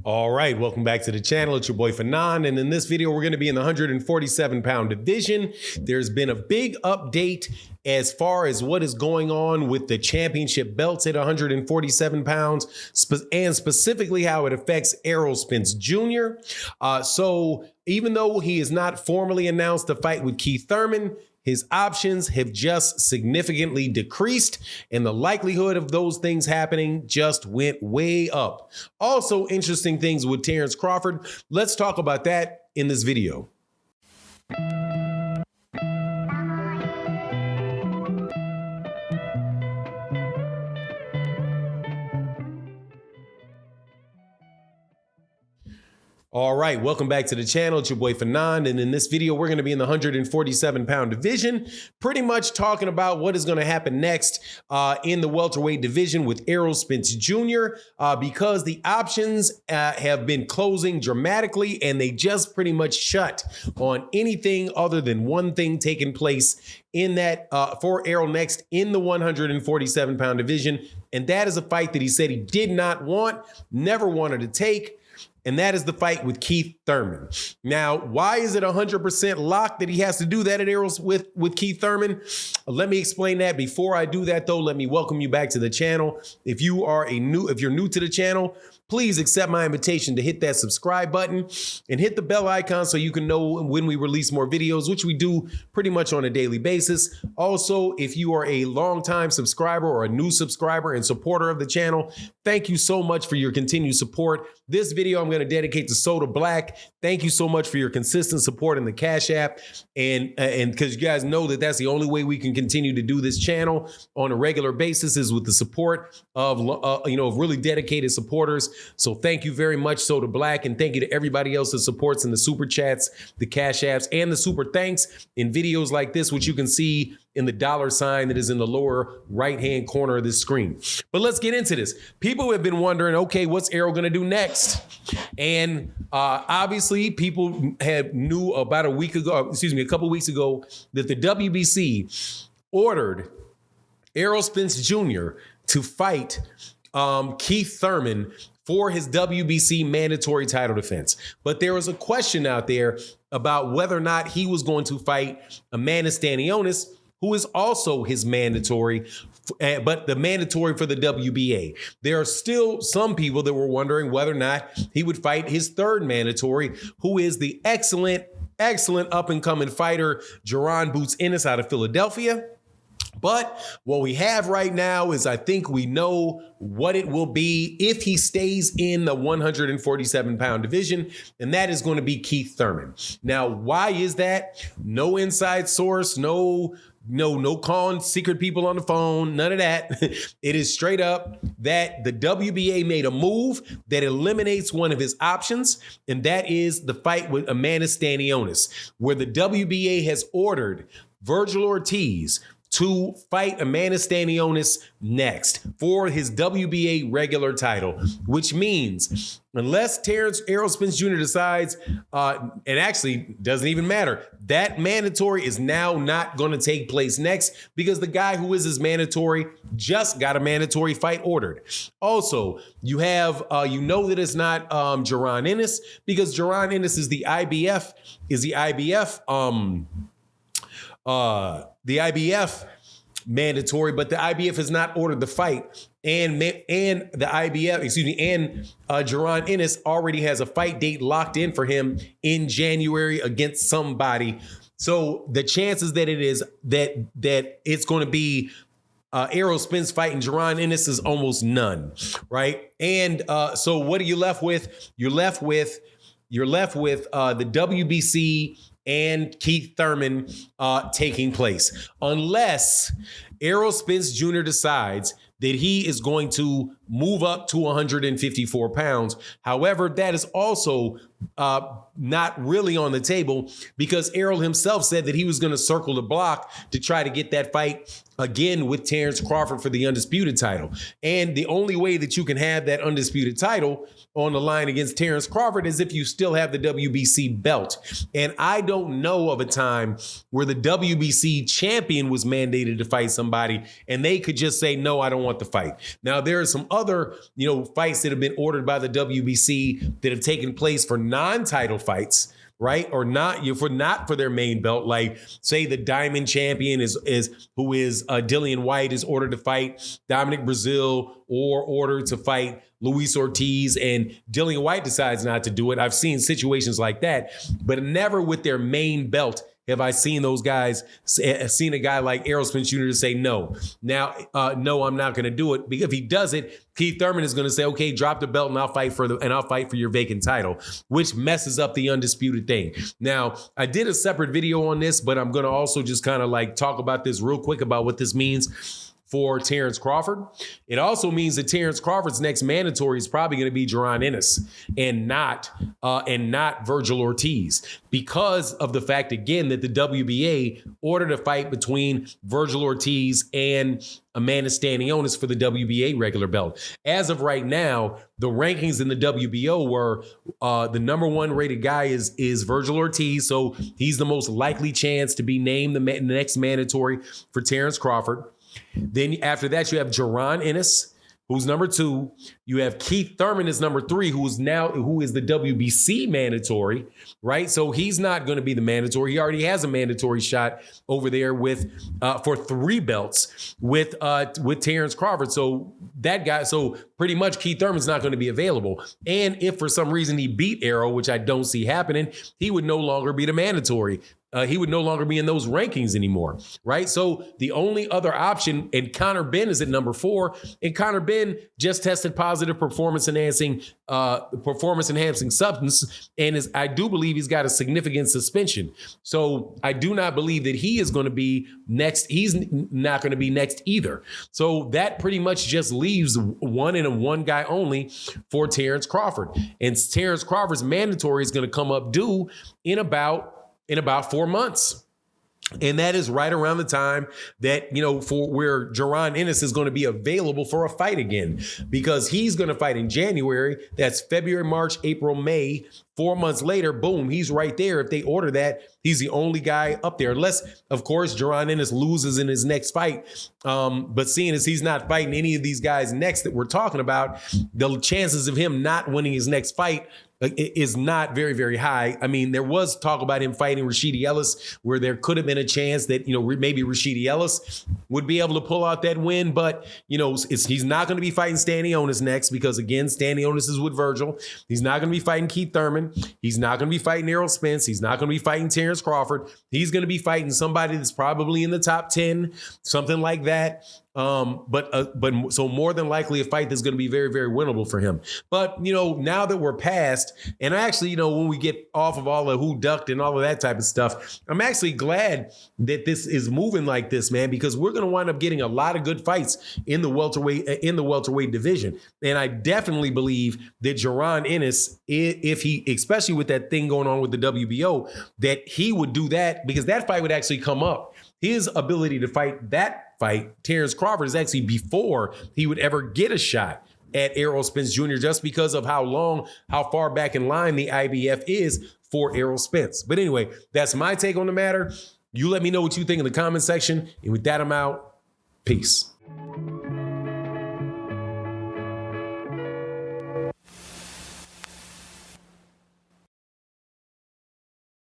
All right, welcome back to the channel. It's your boy Fanon, and in this video, we're going to be in the 147-pound division. There's been a big update as far as what is going on with the championship belts at 147 pounds, and specifically how it affects Errol Spence Jr. So even though he has not formally announced the fight with Keith Thurman, his options have just significantly decreased, and the likelihood of those things happening just went way up. Also, interesting things with Terence Crawford. Let's talk about that in this video. All right, welcome back to the channel. It's your boy Fanon, and in this video, we're going to be in the 147-pound division, pretty much talking about what is going to happen next in the welterweight division with Errol Spence Jr. Because the options have been closing dramatically, and they just pretty much shut on anything other than one thing taking place in that for Errol next in the 147-pound division, and that is a fight that he said he did not want, never wanted to take. And that is the fight with Keith Thurman. Now, why is it 100% locked that he has to do that at Errol's with Keith Thurman? Let me explain that. Before I do that, though, let me welcome you back to the channel. If you're new to the channel, please accept my invitation to hit that subscribe button and hit the bell icon so you can know when we release more videos, which we do pretty much on a daily basis. Also, if you are a longtime subscriber or a new subscriber and supporter of the channel, thank you so much for your continued support. This video I'm going to dedicate to Soda Black. Thank you so much for your consistent support in the Cash App. And because you guys know that that's the only way we can continue to do this channel on a regular basis is with the support of, of really dedicated supporters. So thank you very much, Soda Black, and thank you to everybody else that supports in the super chats, the Cash Apps, and the super thanks in videos like this, which you can see in the $ that is in the lower right-hand corner of this screen. But let's get into this. People have been wondering, okay, what's Errol going to do next? And obviously, people knew about a couple weeks ago, that the WBC ordered Errol Spence Jr. to fight Keith Thurman for his WBC mandatory title defense. But there was a question out there about whether or not he was going to fight Amanda Stanionis, who is also his mandatory, but the mandatory for the WBA. There are still some people that were wondering whether or not he would fight his third mandatory, who is the excellent up-and-coming fighter, Jaron Boots Ennis out of Philadelphia. But what we have right now is I think we know what it will be if he stays in the 147-pound division, and that is going to be Keith Thurman. Now, why is that? No inside source, no calling secret people on the phone, none of that. It is straight up that the WBA made a move that eliminates one of his options, and that is the fight with Amanda Stanionis, where the WBA has ordered Virgil Ortiz to fight Amanda Stanionis next for his WBA regular title, which means unless Errol Spence Jr. decides, it actually doesn't even matter, that mandatory is now not going to take place next because the guy who is his mandatory just got a mandatory fight ordered. Also, you have, that it's not Jaron Ennis because Jaron Ennis is the IBF mandatory, but the IBF has not ordered the fight, and the IBF, and Jaron Ennis already has a fight date locked in for him in January against somebody. So the chances that it is that it's going to be Errol Spence fighting Jaron Ennis is almost none, right? And so what are you left with? You're left with the WBC and Keith Thurman taking place, unless Errol Spence Jr. decides that he is going to move up to 154 pounds. However, that is also not really on the table, because Errol himself said that he was going to circle the block to try to get that fight again with Terence Crawford for the undisputed title. And the only way that you can have that undisputed title on the line against Terence Crawford is if you still have the WBC belt. And I don't know of a time where the WBC champion was mandated to fight somebody and they could just say, no, I don't want the fight. Now, there are some other, fights that have been ordered by the WBC that have taken place for non-title fights, right? Or not for their main belt. Like, say the Diamond champion is Dillian White is ordered to fight Dominic Brazil, or ordered to fight Luis Ortiz, and Dillian White decides not to do it. I've seen situations like that, but never with their main belt have I seen those guys, seen a guy like Errol Spence Jr. to say no. Now, no, I'm not going to do it. Because if he does it, Keith Thurman is going to say, okay, drop the belt and I'll fight for your vacant title, which messes up the undisputed thing. Now, I did a separate video on this, but I'm going to also just kind of like talk about this real quick about what this means for Terence Crawford. It also means that Terence Crawford's next mandatory is probably going to be Jaron Ennis and not Virgil Ortiz, because of the fact, again, that the WBA ordered a fight between Virgil Ortiz and Amanda Stanionis for the WBA regular belt. As of right now, the rankings in the WBO were the number one rated guy is Virgil Ortiz, so he's the most likely chance to be named the next mandatory for Terence Crawford. Then after that, you have Jaron Ennis, who's number 2. You have Keith Thurman is number 3, who is the WBC mandatory, right? So he's not going to be the mandatory. He already has a mandatory shot over there with for 3 belts with Terence Crawford. So pretty much Keith Thurman's not going to be available. And if for some reason he beat Errol, which I don't see happening, he would no longer be the mandatory. He would no longer be in those rankings anymore, right? So the only other option, and Conor Benn is at number 4, and Conor Benn just tested positive performance-enhancing substance, and I do believe he's got a significant suspension. So I do not believe that he is going to be next. He's not going to be next either. So that pretty much just leaves one guy only for Terence Crawford. And Terence Crawford's mandatory is going to come up due in about 4 months. And that is right around the time that, for where Jaron Ennis is going to be available for a fight again, because he's going to fight in January. That's February, March, April, May. 4 months later, boom, he's right there. If they order that, he's the only guy up there. Unless, of course, Jaron Ennis loses in his next fight. But seeing as he's not fighting any of these guys next that we're talking about, the chances of him not winning his next fight is not very, very high. I mean, there was talk about him fighting Rashidi Ellis, where there could have been a chance that, maybe Rashidi Ellis would be able to pull out that win. But, he's not going to be fighting Stanionis next, because, again, Stanionis is with Virgil. He's not going to be fighting Keith Thurman. He's not going to be fighting Errol Spence. He's not going to be fighting Terence Crawford. He's going to be fighting somebody that's probably in the top 10, something like that. So more than likely a fight that's going to be very, very winnable for him. But, now that we're past, and actually, when we get off of all the who ducked and all of that type of stuff, I'm actually glad that this is moving like this, man, because we're going to wind up getting a lot of good fights in the welterweight division. And I definitely believe that Jaron Ennis, if he, especially with that thing going on with the WBO, that he would do that, because that fight would actually come up. His ability to fight that fight, Terence Crawford, is actually before he would ever get a shot at Errol Spence Jr., just because of how far back in line the IBF is for Errol Spence. But anyway, that's my take on the matter. You let me know what you think in the comment section. And with that, I'm out. Peace.